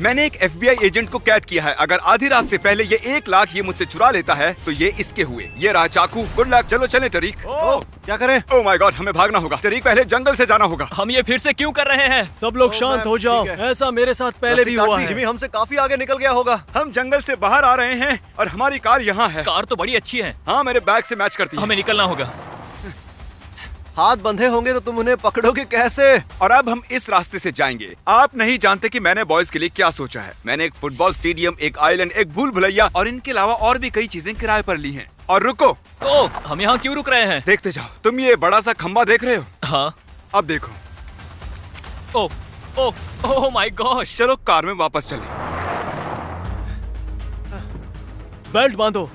मैंने एक FBI agent को कैद किया है। अगर आधी रात से पहले ये 1 लाख ये मुझसे चुरा लेता है तो ये इसके हुए। ये रहा चाकू। Good luck. चलो चले टरीक। क्या करें? ओह माय गॉड, हमें भागना होगा। टरीक, पहले जंगल से जाना होगा। हम ये फिर से क्यों कर रहे हैं? सब लोग शांत हो जाओ। ऐसा मेरे साथ पहले भी हुआ है। जिमी हमसे काफी आगे निकल गया होगा। हम जंगल से बाहर आ रहे हैं और हमारी कार यहाँ है। कार तो बड़ी अच्छी है। हाँ, मेरे बैग से मैच करती है। हमें निकलना होगा। हाथ बंधे होंगे तो तुम उन्हें पकड़ोगे कैसे? और अब हम इस रास्ते से जाएंगे। आप नहीं जानते कि मैंने बॉयज के लिए क्या सोचा है। मैंने एक फुटबॉल स्टेडियम, एक आइलैंड, एक भूल भुलैया और इनके अलावा और भी कई चीजें किराए पर ली हैं। और रुको। ओह, हम यहाँ क्यों रुक रहे हैं? देखते जाओ। तुम ये बड़ा सा खंबा देख रहे हो? हाँ। अब देखो। ओह ओह ओह माय गॉश। चलो कार में वापस चले। बेल्ट बांधो।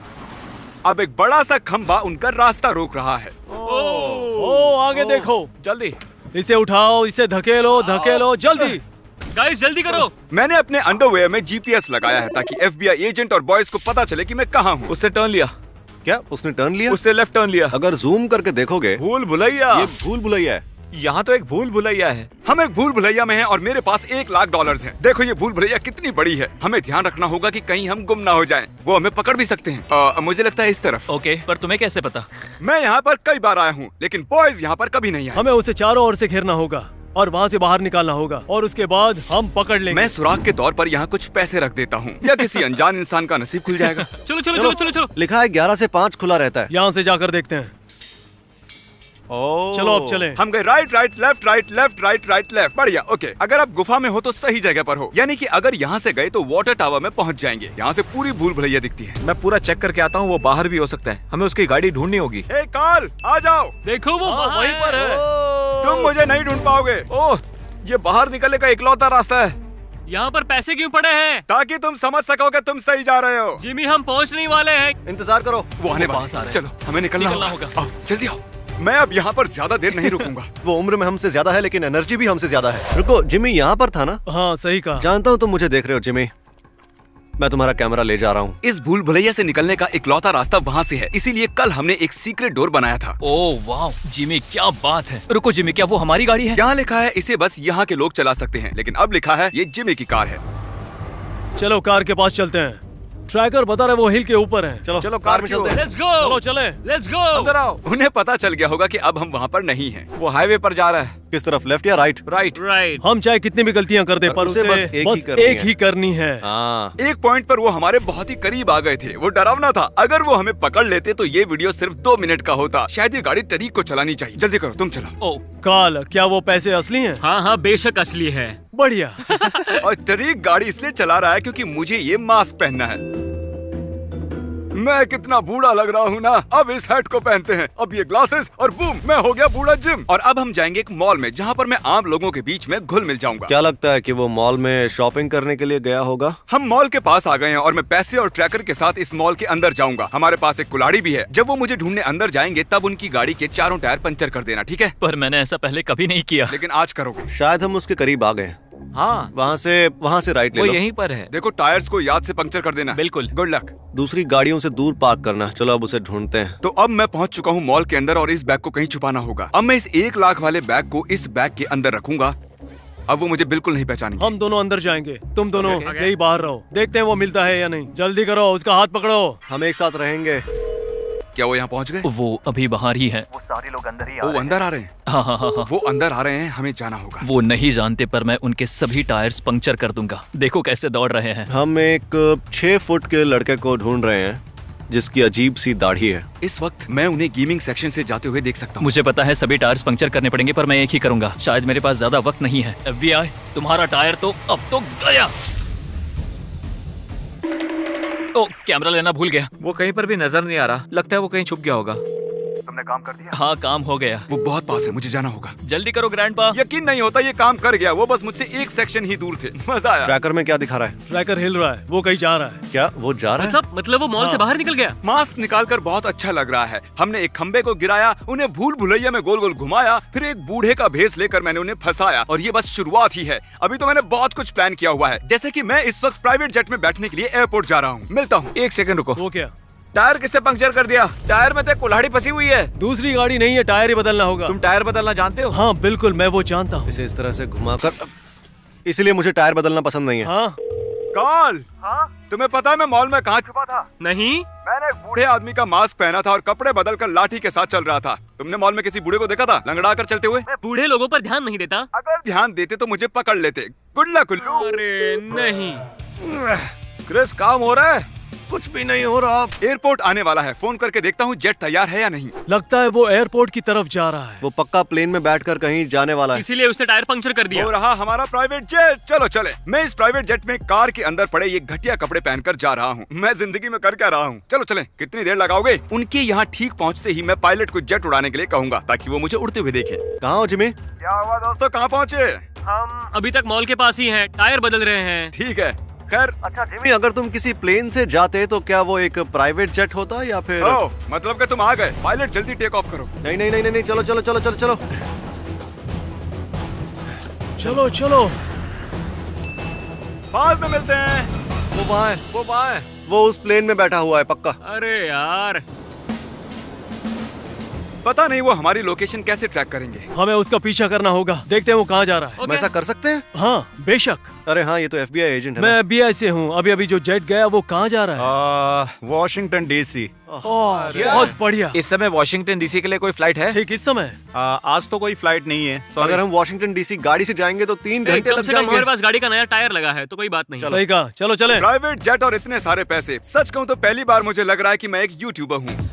अब एक बड़ा सा खंबा उनका रास्ता रोक रहा है। ओ आगे देखो। जल्दी इसे उठाओ, इसे धकेलो, धकेलो, जल्दी। गाइस जल्दी करो। मैंने अपने अंडरवेयर में GPS लगाया है ताकि FBI एजेंट और बॉयज को पता चले कि मैं कहाँ हूँ। उसने टर्न लिया। क्या उसने टर्न लिया? उसने लेफ्ट टर्न लिया। अगर जूम करके देखोगे, भूल भुलैया। ये भूल भुलैया है। यहाँ तो एक भूल भुलैया है। हम एक भूल भुलैया में हैं और मेरे पास $1 लाख हैं। देखो ये भूल भुलैया कितनी बड़ी है। हमें ध्यान रखना होगा कि कहीं हम गुम ना हो जाएं। वो हमें पकड़ भी सकते हैं। मुझे लगता है इस तरफ। ओके, पर तुम्हें कैसे पता? मैं यहाँ पर कई बार आया हूँ, लेकिन बॉयज यहाँ पर कभी नहीं आए। हमें उसे चारों ओर से घेरना होगा और वहाँ से बाहर निकालना होगा और उसके बाद हम पकड़ लेंगे। मैं सुराग के तौर पर यहाँ कुछ पैसे रख देता हूँ या किसी अनजान इंसान का नसीब खुल जाएगा। चलो चलो चलो चलो चलो। लिखा है 11 से 5 खुला रहता है। यहाँ से जाकर देखते हैं। चलो अब चले। हम गए right right left right left right right left. बढ़िया। ओके, अगर आप गुफा में हो तो सही जगह पर हो। यानी कि अगर यहाँ से गए तो वाटर टावर में पहुँच जाएंगे। यहाँ से पूरी भूल भुलैया दिखती है। मैं पूरा चेक करके आता हूँ, वो बाहर भी हो सकता है। हमें उसकी गाड़ी ढूंढनी होगी। ए कार्ल, आ जाओ। देखो वो वहीं पर है। तुम मुझे नहीं ढूंढ पाओगे। ओह, ये बाहर निकलने का इकलौता रास्ता है। यहाँ पर पैसे क्यों पड़े हैं? ताकि तुम समझ सको कि तुम सही जा रहे हो। जिमी, हम पहुँचने वाले हैं। इंतजार करो। वो आने पास आ वाले। रहे हैं। चलो हमें निकलना निकलना होगा। होगा। आओ जल्दी आओ। मैं अब यहाँ पर ज्यादा देर नहीं रुकूंगा। वो उम्र में हमसे ज्यादा है लेकिन एनर्जी भी हमसे ज्यादा है। रुको, जिमी यहाँ पर था ना? हाँ सही कहा। जानता हूँ तुम मुझे देख रहे हो जिमी। मैं तुम्हारा कैमरा ले जा रहा हूँ। इस भूल भुलैया से निकलने का इकलौता रास्ता वहाँ से है, इसीलिए कल हमने एक सीक्रेट डोर बनाया था। ओह वाह जिमी, क्या बात है। रुको जिमी, क्या वो हमारी गाड़ी है? यहाँ लिखा है इसे बस यहाँ के लोग चला सकते हैं, लेकिन अब लिखा है ये जिमी की कार है। चलो कार के पास चलते हैं। ट्रैकर बता रहे वो हिल के ऊपर है। चलो चलो कार में चलते हैं। Let's go. चलो चले। Let's go. अंदर आओ। उन्हें पता चल गया होगा कि अब हम वहाँ पर नहीं हैं। वो हाईवे पर जा रहा है। किस तरफ, लेफ्ट या राइट? राइट। राइट। हम चाहे कितनी भी गलतियां कर दे पर उसे बस एक ही करनी है। हाँ। एक पॉइंट पर वो हमारे बहुत ही करीब आ गए थे। वो डरावना था। अगर वो हमें पकड़ लेते तो ये वीडियो सिर्फ 2 मिनट का होता। शायद ये गाड़ी टरीक को चलानी चाहिए। जल्दी करो, तुम चलो। ओह काल, क्या वो पैसे असली हैं? हाँ हाँ, बेशक असली है। बढ़िया। और टरीक गाड़ी इसलिए चला रहा है क्योंकि मुझे ये मास्क पहनना है। मैं कितना बूढ़ा लग रहा हूँ ना। अब इस हैट को पहनते हैं, अब ये ग्लासेस और बूम, मैं हो गया बूढ़ा जिम। और अब हम जाएंगे एक मॉल में जहाँ पर मैं आम लोगों के बीच में घुल मिल जाऊंगा। क्या लगता है कि वो मॉल में शॉपिंग करने के लिए गया होगा? हम मॉल के पास आ गए हैं और मैं पैसे और ट्रैकर के साथ इस मॉल के अंदर जाऊंगा। हमारे पास एक कुल्हाड़ी भी है। जब वो मुझे ढूंढने अंदर जाएंगे तब उनकी गाड़ी के चारों टायर पंचर कर देना, ठीक है? पर मैंने ऐसा पहले कभी नहीं किया। लेकिन आज करोगे। शायद हम उसके करीब आ गए। हाँ, वहाँ से राइट ले वो लो। यहीं पर है। देखो टायर्स को याद से पंक्चर कर देना। बिल्कुल। Good luck. दूसरी गाड़ियों से दूर पार्क करना। चलो अब उसे ढूंढते हैं। तो अब मैं पहुंच चुका हूं मॉल के अंदर और इस बैग को कहीं छुपाना होगा। अब मैं इस 1 लाख वाले बैग को इस बैग के अंदर रखूंगा। अब वो मुझे बिल्कुल नहीं पहचानेंगे। हम दोनों अंदर जाएंगे, तुम दोनों यही बाहर रहो। देखते हैं वो मिलता है या नहीं। जल्दी करो, उसका हाथ पकड़ो। हम एक साथ रहेंगे। क्या वो यहाँ पहुँच गए? वो अभी बाहर ही है। वो अंदर आ रहे हैं। हाँ हाँ हाँ हाँ। वो अंदर आ रहे हैं, हमें जाना होगा। वो नहीं जानते पर मैं उनके सभी टायर्स पंक्चर कर दूंगा। देखो कैसे दौड़ रहे हैं। हम एक 6 फुट के लड़के को ढूंढ रहे हैं जिसकी अजीब सी दाढ़ी है। इस वक्त मैं उन्हें गेमिंग सेक्शन से जाते हुए देख सकता हूँ। मुझे पता है सभी टायर्स पंक्चर करने पड़ेंगे पर मैं एक ही करूंगा। शायद मेरे पास ज्यादा वक्त नहीं है। FBI, तुम्हारा टायर तो अब तो गया। ओ, कैमरा लेना भूल गया। वो कहीं पर भी नजर नहीं आ रहा। लगता है वो कहीं छुप गया होगा। तुमने काम कर दिया? हाँ, काम हो गया। वो बहुत पास है, मुझे जाना होगा। जल्दी करो ग्रैंडपा। यकीन नहीं होता ये काम कर गया। वो बस मुझसे एक सेक्शन ही दूर थे। मजा आया। ट्रैकर में क्या दिखा रहा है? ट्रैकर हिल रहा है, वो कहीं जा रहा है। क्या वो जा रहा है? मतलब वो मॉल से बाहर निकल गया। मास्क निकालकर बहुत अच्छा लग रहा है। हमने एक खंबे को गिराया, उन्हें भूल भुलैया में गोल गोल घुमाया, फिर एक बूढ़े का भेस लेकर मैंने उन्हें फंसाया। और ये बस शुरुआत ही है। अभी तो मैंने बहुत कुछ प्लान किया हुआ है। जैसे कि मैं इस वक्त प्राइवेट जेट में बैठने के लिए एयरपोर्ट जा रहा हूँ। मिलता हूँ। 1 सेकंड रुको। वो क्या? टायर किसने पंक्चर कर दिया? टायर में तो कुल्हाड़ी फंसी हुई है। दूसरी गाड़ी नहीं है, टायर ही बदलना होगा। तुम टायर बदलना जानते हो? हाँ बिल्कुल, मैं वो जानता हूँ। इसे इस तरह से घुमाकर इसीलिए मुझे टायर बदलना पसंद नहीं है। हाँ कॉल। हाँ? तुम्हें पता है मैं मॉल में कहाँ छुपा था? नहीं। मैंने एक बूढ़े आदमी का मास्क पहना था और कपड़े बदलकर लाठी के साथ चल रहा था। तुमने मॉल में किसी बूढ़े को देखा था लंगड़ा कर चलते हुए? मैं बूढ़े लोगों पर ध्यान नहीं देता। अगर ध्यान देते तो मुझे पकड़ लेते। गुड लक उल्लू। अरे नहीं। क्रिस, काम हो रहा है? कुछ भी नहीं हो रहा। एयरपोर्ट आने वाला है, फोन करके देखता हूँ जेट तैयार है या नहीं। लगता है वो एयरपोर्ट की तरफ जा रहा है। वो पक्का प्लेन में बैठकर कहीं जाने वाला है। इसीलिए उसने टायर पंक्चर कर दिया। हो रहा हमारा प्राइवेट जेट। चलो चले। मैं इस प्राइवेट जेट में कार के अंदर पड़े ये घटिया कपड़े पहनकर जा रहा हूँ। मैं जिंदगी में कर क्या रहा हूँ? चलो चले। कितनी देर लगाओगे? उनके यहाँ ठीक पहुँचते ही मैं पायलट को जेट उड़ाने के लिए कहूँगा ताकि वो मुझे उड़ते हुए देखे। कहाँ हो जिमी? क्या हुआ दोस्तों, कहाँ पहुँचे? हम अभी तक मॉल के पास ही हैं, टायर बदल रहे हैं। ठीक है। खैर, अच्छा जिमी, अगर तुम किसी प्लेन से जाते तो क्या वो एक प्राइवेट जेट होता या फिर? ओ, मतलब कि तुम आ गए। पायलट जल्दी टेक ऑफ करो। नहीं नहीं नहीं नहीं, चलो चलो चलो चलो चलो। चलो चलो। बाद में मिलते हैं। वो वहाँ है, वो वहाँ है। वो उस प्लेन में बैठा हुआ है पक्का। अरे यार, पता नहीं वो हमारी लोकेशन कैसे ट्रैक करेंगे। हमें उसका पीछा करना होगा। देखते हैं वो कहाँ जा रहा है। ओके। हम ऐसा कर सकते हैं? हाँ बेशक। अरे हाँ, ये तो FBI एजेंट है मैं ना। FBI से हूँ। अभी अभी जो जेट गया वो कहाँ जा रहा है? Washington DC। ओह, बहुत बढ़िया। इस समय वॉशिंगटन DC के लिए कोई फ्लाइट है? ठीक इस समय। आज तो कोई फ्लाइट नहीं है। अगर हम वॉशिंगटन DC गाड़ी से जाएंगे तो 3 घंटे कम लग से कम जाएंगे। हमारे पास गाड़ी का नया टायर लगा है तो कोई बात नहीं। सही कहा। चलो चले। प्राइवेट जेट और इतने सारे पैसे। सच कहूँ तो पहली बार मुझे लग रहा है कि मैं एक यूट्यूबर हूँ।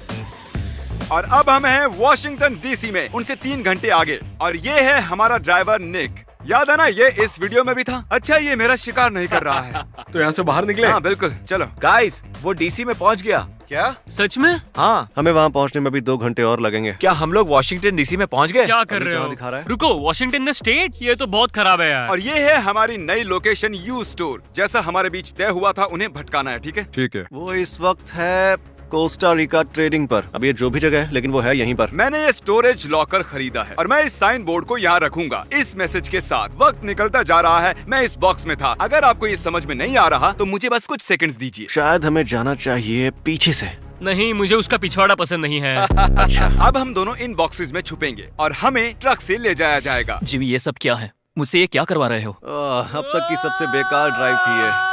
और अब हम हैं वॉशिंगटन DC में, उनसे 3 घंटे आगे। और ये है हमारा ड्राइवर निक। याद है ना, ये इस वीडियो में भी था। अच्छा, ये मेरा शिकार नहीं कर रहा है। तो यहाँ से बाहर निकले। हाँ बिल्कुल, चलो। गाइस, वो DC में पहुँच गया। क्या? सच में? हाँ। हमें वहाँ पहुँचने में भी 2 घंटे और लगेंगे। क्या हम लोग वॉशिंगटन DC में पहुँच गए? क्या कर रहे कहाँ हो? दिखा रहा है? रुको, वॉशिंगटन द स्टेट? ये तो बहुत खराब है यार। और ये है हमारी नई लोकेशन यू स्टोर। जैसा हमारे बीच तय हुआ था, उन्हें भटकाना है। ठीक है? ठीक है। वो इस वक्त है कोस्टा रिका ट्रेडिंग पर। अब ये जो भी जगह है, लेकिन वो है यहीं पर। मैंने ये स्टोरेज लॉकर खरीदा है और मैं इस साइन बोर्ड को यहाँ रखूंगा इस मैसेज के साथ। वक्त निकलता जा रहा है, मैं इस बॉक्स में था। अगर आपको ये समझ में नहीं आ रहा तो मुझे बस कुछ सेकंड्स दीजिए। शायद हमें जाना चाहिए पीछे से। नहीं, मुझे उसका पिछवाड़ा पसंद नहीं है। अच्छा, अब हम दोनों इन बॉक्सेस में छुपेंगे और हमें ट्रक से ले जाया जाएगा। जिमी, ये सब क्या है? मुझसे ये क्या करवा रहे हो? अब तक की सबसे बेकार ड्राइव थी ये।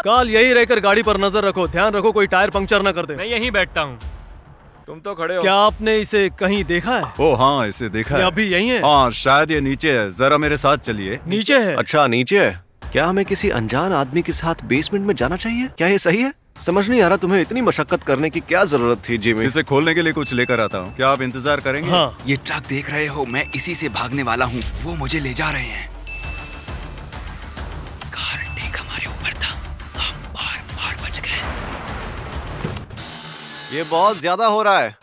काल यही रहकर गाड़ी पर नजर रखो। ध्यान रखो कोई टायर पंक्चर न कर दे। मैं यहीं बैठता हूँ। तुम तो खड़े हो। क्या आपने इसे कहीं देखा है? ओ हाँ, इसे देखा ये है। अभी यहीं है? हाँ, शायद ये नीचे है। जरा मेरे साथ चलिए। नीचे है? अच्छा, नीचे है। क्या हमें किसी अनजान आदमी के साथ बेसमेंट में जाना चाहिए? क्या ये सही है? समझ नहीं आ रहा तुम्हें इतनी मशक्कत करने की क्या जरूरत थी जिमी। इसे खोलने के लिए कुछ लेकर आता हूँ। क्या आप इंतजार करेंगे? हाँ। ये ट्रक देख रहे हो, मैं इसी से भागने वाला हूँ। वो मुझे ले जा रहे हैं। कार टेक हमारे ऊपर था, हम बार बच गए। ये बहुत ज्यादा हो रहा है।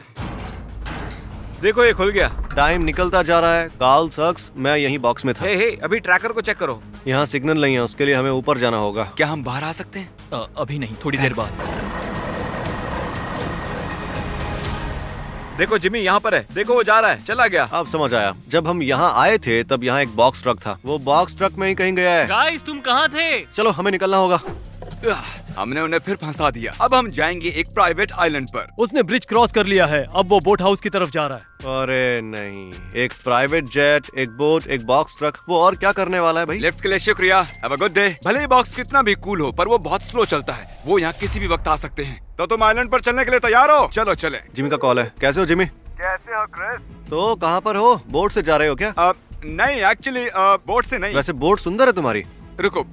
देखो, ये खुल गया। टाइम निकलता जा रहा है। कार्ल सक्स, मैं यहीं बॉक्स में था। हे, अभी ट्रैकर को चेक करो। यहाँ सिग्नल नहीं है, उसके लिए हमें ऊपर जाना होगा। क्या हम बाहर आ सकते हैं? अभी नहीं, थोड़ी देर बाद। देखो जिमी, यहाँ पर है। देखो, वो जा रहा है, चला गया। अब समझ आया। जब हम यहाँ आए थे तब यहाँ एक बॉक्स ट्रक था। वो बॉक्स ट्रक में ही कहीं गया है। गाइस, तुम कहाँ थे? चलो, हमें निकलना होगा। हमने उन्हें फिर फंसा दिया। अब हम जाएंगे एक प्राइवेट आइलैंड पर। उसने ब्रिज क्रॉस कर लिया है। अब वो बोट हाउस की तरफ जा रहा है। अरे नहीं, एक प्राइवेट जेट, एक बोट, एक बॉक्स ट्रक, वो और क्या करने वाला है भाई? लिफ्ट के लिए शुक्रिया। Have a good day. भले ही बॉक्स कितना भी कूल हो, पर वो बहुत स्लो चलता है। वो यहाँ किसी भी वक्त आ सकते हैं। तो तुम आइलैंड पर चलने के लिए तैयार हो? चलो चले। जिमी का कॉल है। कैसे हो जिमी? कैसे हो क्रिस? तो कहाँ पर हो? बोट से जा रहे हो क्या? नहीं, एक्चुअली बोट से नहीं। वैसे बोट सुंदर है तुम्हारी। रुको,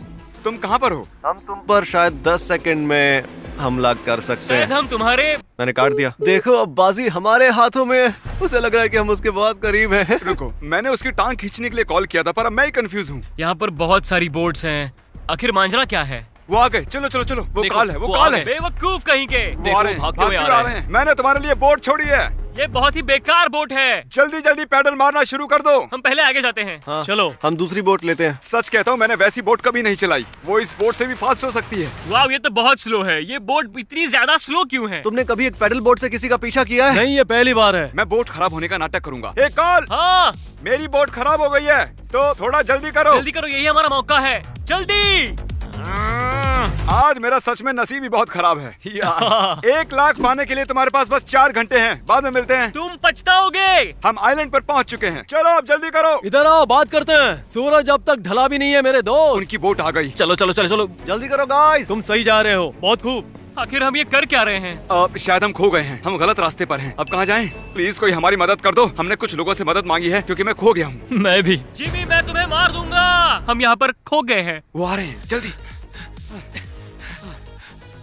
तुम कहाँ पर हो? हम तुम पर शायद 10 सेकंड में हमला कर सकते शायद हैं। हम तुम्हारे। मैंने काट दिया। देखो, अब बाजी हमारे हाथों में है। उसे लग रहा है कि हम उसके बहुत करीब हैं। रुको, मैंने उसकी टांग खींचने के लिए कॉल किया था, पर अब मैं ही कंफ्यूज हूँ। यहाँ पर बहुत सारी बोट्स हैं। आखिर मांझरा क्या है? वो आ गए। चलो चलो चलो, वो देखो, काल है, वो आ काल गए। है। बेवकूफ कहीं के। वो देखो, आ रहे हैं, भागते हुए भागते आ आ रहे हैं। मैंने तुम्हारे लिए बोट छोड़ी है। ये बहुत ही बेकार बोट है। जल्दी जल्दी पैडल मारना शुरू कर दो। हम पहले आगे जाते हैं। हाँ, चलो। हम दूसरी बोट लेते हैं। सच कहता हूँ, मैंने वैसी बोट कभी नहीं चलाई। वो इस बोट से भी फास्ट हो सकती है। वाह, ये तो बहुत स्लो है। ये बोट इतनी ज्यादा स्लो क्यों है? तुमने कभी एक पैडल बोट से किसी का पीछा किया है? नहीं, ये पहली बार है। मैं बोट खराब होने का नाटक करूंगा। एक कॉल। हाँ, मेरी बोट खराब हो गई है, तो थोड़ा जल्दी करो। जल्दी करो, यही हमारा मौका है। जल्दी। आ आज मेरा सच में नसीब ही बहुत खराब है यार। 1 लाख पाने के लिए तुम्हारे पास बस 4 घंटे हैं, बाद में मिलते हैं। तुम पछताओगे। हम आइलैंड पर पहुंच चुके हैं, चलो अब जल्दी करो। इधर आओ, बात करते हैं। सूरज अब तक ढला भी नहीं है मेरे दोस्त। उनकी बोट आ गई। चलो चलो चलो चलो, जल्दी करो गाइस। तुम सही जा रहे हो, बहुत खूब। आखिर हम ये कर क्या रहे हैं? अब शायद हम खो गए हैं, हम गलत रास्ते पर हैं। अब कहाँ जाएं? प्लीज कोई हमारी मदद कर दो। हमने कुछ लोगों से मदद मांगी है क्योंकि मैं खो गया हूँ। मैं भी। जिमी, मैं तुम्हें मार दूंगा। हम यहाँ पर खो गए हैं। वो आ रहे हैं, जल्दी।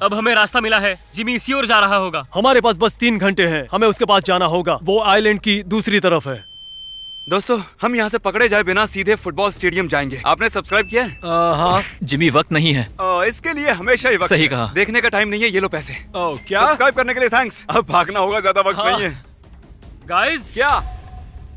अब हमें रास्ता मिला है। जिमी इसी ओर जा रहा होगा। हमारे पास बस 3 घंटे हैं, हमें उसके पास जाना होगा। वो आइलैंड की दूसरी तरफ है। दोस्तों, हम यहाँ से पकड़े जाए बिना सीधे फुटबॉल स्टेडियम जाएंगे। आपने सब्सक्राइब किया है? हाँ। जिमी, वक्त नहीं है। इसके लिए हमेशा ही वक्त सही है। कहा। देखने का टाइम नहीं है, ये लो पैसे। क्या? सब्सक्राइब करने के लिए थैंक्स। अब भागना होगा, ज्यादा वक्त हाँ। नहीं है। गाइस, क्या?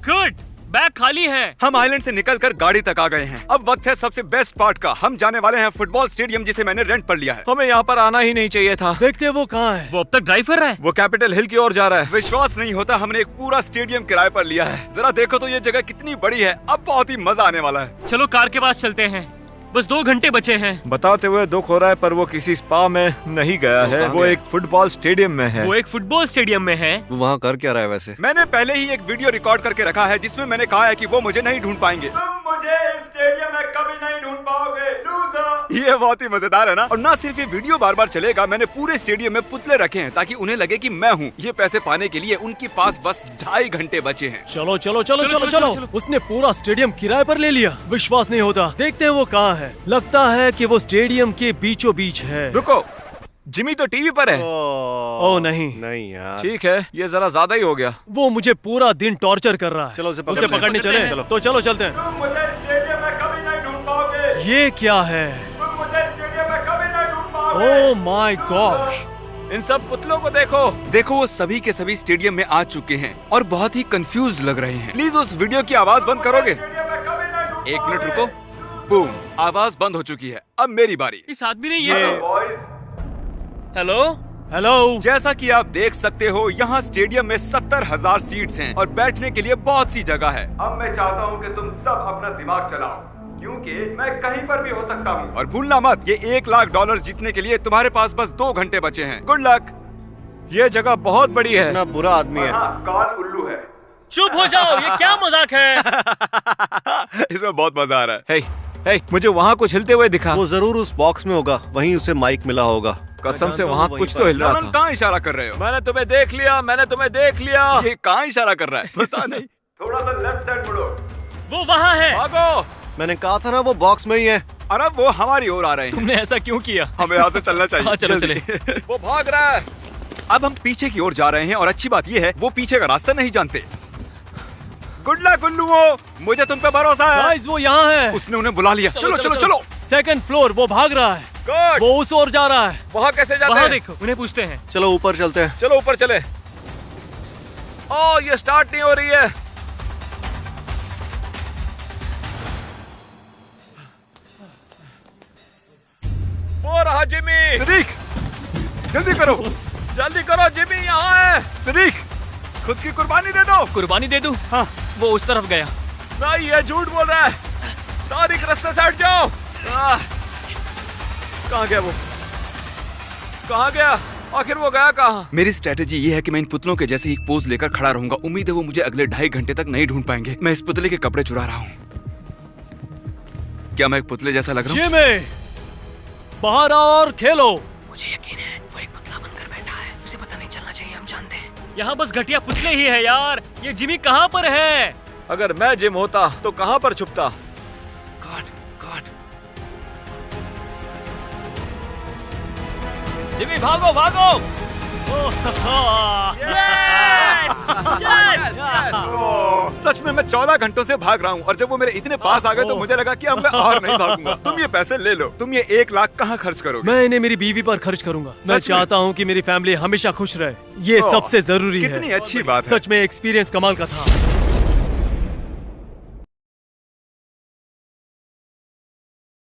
गुड, बैग खाली है। हम आइलैंड से निकलकर गाड़ी तक आ गए हैं। अब वक्त है सबसे बेस्ट पार्ट का। हम जाने वाले हैं फुटबॉल स्टेडियम, जिसे मैंने रेंट पर लिया है। हमें यहाँ पर आना ही नहीं चाहिए था। देखते हैं वो कहाँ है। वो अब तक ड्राइव कर रहा है। वो कैपिटल हिल की ओर जा रहा है। विश्वास नहीं होता, हमने एक पूरा स्टेडियम किराए पर लिया है। जरा देखो तो ये जगह कितनी बड़ी है। अब बहुत ही मजा आने वाला है। चलो कार के पास चलते हैं। बस 2 घंटे बचे हैं। बताते हुए दुख हो रहा है, पर वो किसी स्पा में नहीं गया है। वो एक फुटबॉल स्टेडियम में है। वो एक फुटबॉल स्टेडियम में है। वो वहाँ कर क्या रहा है वैसे? मैंने पहले ही एक वीडियो रिकॉर्ड करके रखा है जिसमें मैंने कहा है कि वो मुझे नहीं ढूंढ पाएंगे। तुम मुझे इस स्टेडियम में कभी नहीं ढूंढ पाओगे, लूजर। ये बहुत ही मजेदार है ना? और ना सिर्फ ये वीडियो बार बार चलेगा, मैंने पूरे स्टेडियम में पुतले रखे हैं ताकि उन्हें लगे कि मैं हूँ। ये पैसे पाने के लिए उनके पास बस 2.5 घंटे बचे हैं। चलो चलो चलो चलो चलो। उसने पूरा स्टेडियम किराए पर ले लिया। विश्वास नहीं होता। देखते हैं वो कहाँ है। लगता है कि वो स्टेडियम के बीचों बीच है। रुको, जिमी तो टीवी पर है। ओ नहीं नहीं यार। ठीक है, ये जरा ज्यादा ही हो गया। वो मुझे पूरा दिन टॉर्चर कर रहा है। चलो उसे उसे पकड़ने चले। चलो। तो चलो चलते हैं। तुम मुझे स्टेडियम में कभी नहीं ढूंढ पाओगे। ये क्या है? तुम मुझे स्टेडियम में कभी नहीं ढूंढ पाओगे। Oh my God. इन सब पुतलों को देखो। देखो, वो सभी के सभी स्टेडियम में आ चुके हैं और बहुत ही कंफ्यूज लग रहे हैं। प्लीज उस वीडियो की आवाज बंद करोगे? 1 मिनट रुको। बूम, आवाज बंद हो चुकी है। अब मेरी बारी। इस आदमी ने ये सब। Hello hello. जैसा कि आप देख सकते हो, यहाँ स्टेडियम में 70,000 सीट्स हैं और बैठने के लिए बहुत सी जगह है। अब मैं चाहता हूँ कि तुम सब अपना दिमाग चलाओ, क्योंकि मैं कहीं पर भी हो सकता हूँ। और भूलना मत, ये $1 लाख जीतने के लिए तुम्हारे पास बस 2 घंटे बचे हैं। Good luck. ये जगह बहुत बड़ी है। इतना बुरा आदमी है। काल उल्लू है। चुप हो जाओ, ये क्या मजाक है? इसमें बहुत मजा आ रहा है। हे, मुझे वहाँ कुछ हिलते हुए दिखा। वो जरूर उस बॉक्स में होगा, वहीं उसे माइक मिला होगा। कसम से मैं वहाँ जानता हूँ कुछ वहीं तो हिल रहा नॉलन, था। कहाँ इशारा कर रहे हो? मैंने तुम्हें देख लिया, मैंने तुम्हें देख लिया। ये कहाँ इशारा कर रहा है? पता नहीं। थोड़ा सा लेफ्ट साइड मुड़ो। वो वहाँ है। भागो। मैंने कहा था ना वो बॉक्स में ही है। अरे वो हमारी ओर आ रहे हैं। तुमने ऐसा क्यों किया? हमें यहाँ से चलना चाहिए। हाँ, चलो, जल्दी। वो भाग रहा है। अब हम पीछे की ओर जा रहे हैं और अच्छी बात ये है, वो पीछे का रास्ता नहीं जानते। गुड लक उल्लुओ, मुझे तुम पे भरोसा है। गाइस, वो यहाँ है। उसने उन्हें बुला लिया। चलो चलो चलो। 2nd floor. वो भाग रहा है। गुड। वो उस ओर जा रहा है। वहाँ कैसे जाते वहाँ हैं? देखो, उन्हें पूछते हैं। चलो ऊपर चलते हैं। चलो ऊपर चले। ओ, ये स्टार्ट नहीं हो रही है। वो रहा जिमी। सदीक, जल्दी करो। जल्दी करो, जिमी यहाँ है। सदीक, खुद की कुर्बानी दे दो। कुर्बानी दे दूं? हाँ। वो उस तरफ गया। नहीं, ये झूठ बोल रहा है। तारिक, रास्ते से हट जाओ। कहाँ गया वो? कहाँ गया? आखिर वो गया कहाँ? मेरी स्ट्रेटेजी ये है कि मैं इन पुतलों के जैसे एक पोज लेकर खड़ा रहूंगा। उम्मीद है वो मुझे अगले 2.5 घंटे तक नहीं ढूंढ पाएंगे। मैं इस पुतले के कपड़े चुरा रहा हूँ। क्या मैं एक पुतले जैसा लग रहा हूँ? जिमी, बाहर आओ और खेलो। मुझे यकीन है वो एक पुतला बनकर बैठा है। उसे पता नहीं चलना चाहिए, हम जानते हैं। यहाँ बस घटिया पुतले ही है यार। ये जिमी कहाँ पर है? अगर मैं जिम होता तो कहाँ पर छुपता? काट काट। जिमी, भागो भागो। यस! सच में मैं 14 घंटों से भाग रहा हूँ और जब वो मेरे इतने पास आ गए तो मुझे लगा कि अब मैं और नहीं भागूंगा। तुम ये पैसे ले लो। तुम ये 1 लाख कहाँ खर्च करोगे? मैं इन्हें मेरी बीवी पर खर्च करूंगा। मैं में? चाहता हूँ कि मेरी फैमिली हमेशा खुश रहे। ये सबसे जरूरी है। कितनी अच्छी बात है। सच में एक्सपीरियंस कमाल का था।